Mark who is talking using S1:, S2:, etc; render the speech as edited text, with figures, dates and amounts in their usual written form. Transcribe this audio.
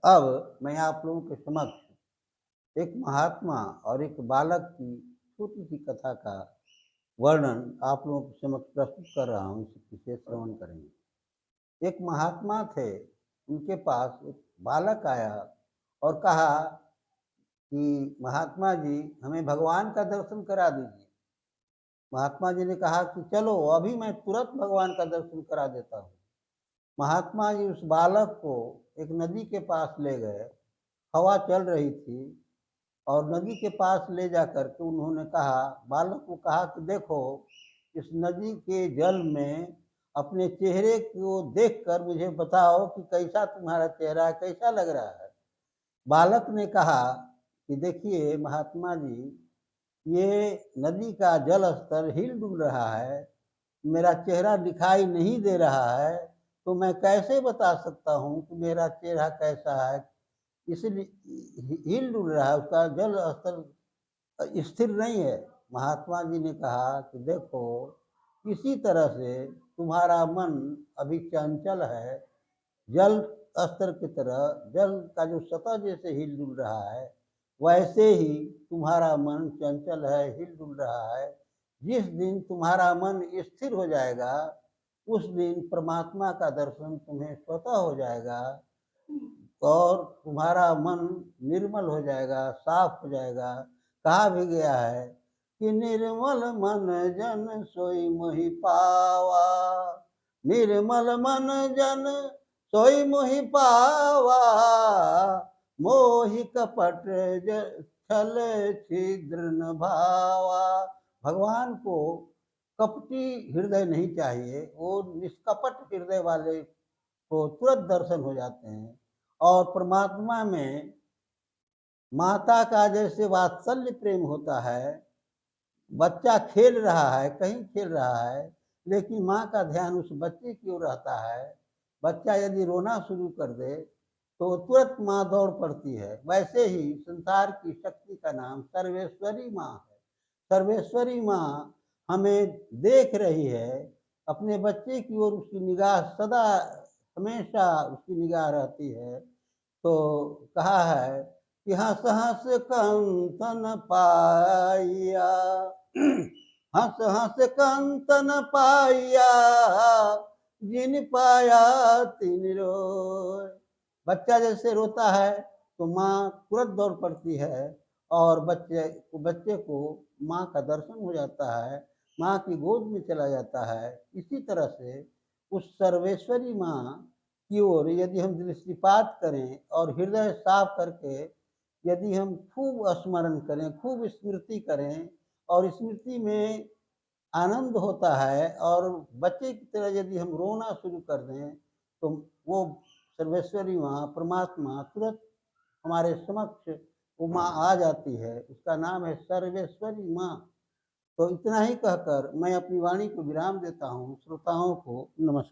S1: अब मैं आप लोगों के समक्ष एक महात्मा और एक बालक की छोटी-सी कथा का वर्णन आप लोगों के समक्ष प्रस्तुत कर रहा हूँ, इसे श्रवण करेंगे। एक महात्मा थे, उनके पास एक बालक आया और कहा कि महात्मा जी हमें भगवान का दर्शन करा दीजिए। महात्मा जी ने कहा कि चलो अभी मैं तुरंत भगवान का दर्शन करा देता हूँ। महात्मा जी उस बालक को एक नदी के पास ले गए, हवा चल रही थी और नदी के पास ले जाकर के उन्होंने कहा बालक को कहा कि देखो इस नदी के जल में अपने चेहरे को देखकर मुझे बताओ कि कैसा तुम्हारा चेहरा है, कैसा लग रहा है। बालक ने कहा कि देखिए महात्मा जी, ये नदी का जल स्तर हिल-डुल रहा है, मेरा चेहरा दिखाई नहीं दे रहा है, तो मैं कैसे बता सकता हूँ कि मेरा चेहरा कैसा है? इसलिए हिल-डुल रहा है, उसका जल स्तर स्थिर नहीं है। महात्मा जी ने कहा कि देखो, इसी तरह से तुम्हारा मन अभी चंचल है, जल स्तर की तरह जल का जो सतह जैसे हिल-डुल रहा है, वैसे ही तुम्हारा मन चंचल है, हिल-डुल रहा है। जिस दिन तुम्हारा मन स्थिर हो जाएगा, उस दिन परमात्मा का दर्शन तुम्हें स्वतः हो जाएगा और तुम्हारा मन निर्मल हो जाएगा, साफ हो जाएगा। कहा भी गया है कि निर्मल मन जन सोई मोहि पावा, निर्मल मन जन सोई मोहि पावा, मोहि कपट छल छिद्र न भावा। भगवान को कपटी हृदय नहीं चाहिए, वो निष्कपट हृदय वाले को तुरंत दर्शन हो जाते हैं। और परमात्मा में माता का जैसे वात्सल्य प्रेम होता है, बच्चा खेल रहा है, कहीं खेल रहा है, लेकिन माँ का ध्यान उस बच्चे की ओर रहता है। बच्चा यदि रोना शुरू कर दे, तो तुरंत माँ दौड़ पड़ती है। वैसे ही संसार की शक्ति का नाम सर्वेश्वरी माँ है। सर्वेश्वरी माँ हमें देख रही है, अपने बच्चे की ओर उसकी निगाह सदा हमेशा उसकी निगाह रहती है। तो कहा है कि हँस हँस कंचन पाइया, हँस हँस कंचन पाइया, जिन पाया तिन रोय। बच्चा जैसे रोता है तो माँ तुरंत दौड़ पड़ती है और बच्चे को माँ का दर्शन हो जाता है, माँ की गोद में चला जाता है। इसी तरह से उस सर्वेश्वरी माँ की ओर यदि हम दृष्टिपात करें और हृदय साफ करके यदि हम खूब स्मरण करें, खूब स्मृति करें और स्मृति में आनंद होता है और बच्चे की तरह यदि हम रोना शुरू कर दें, तो वो सर्वेश्वरी माँ, परमात्मा तुरंत हमारे समक्ष वो माँ आ जाती है। उसका नाम है सर्वेश्वरी माँ। तो इतना ही कहकर मैं अपनी वाणी को विराम देता हूँ। श्रोताओं को नमस्कार।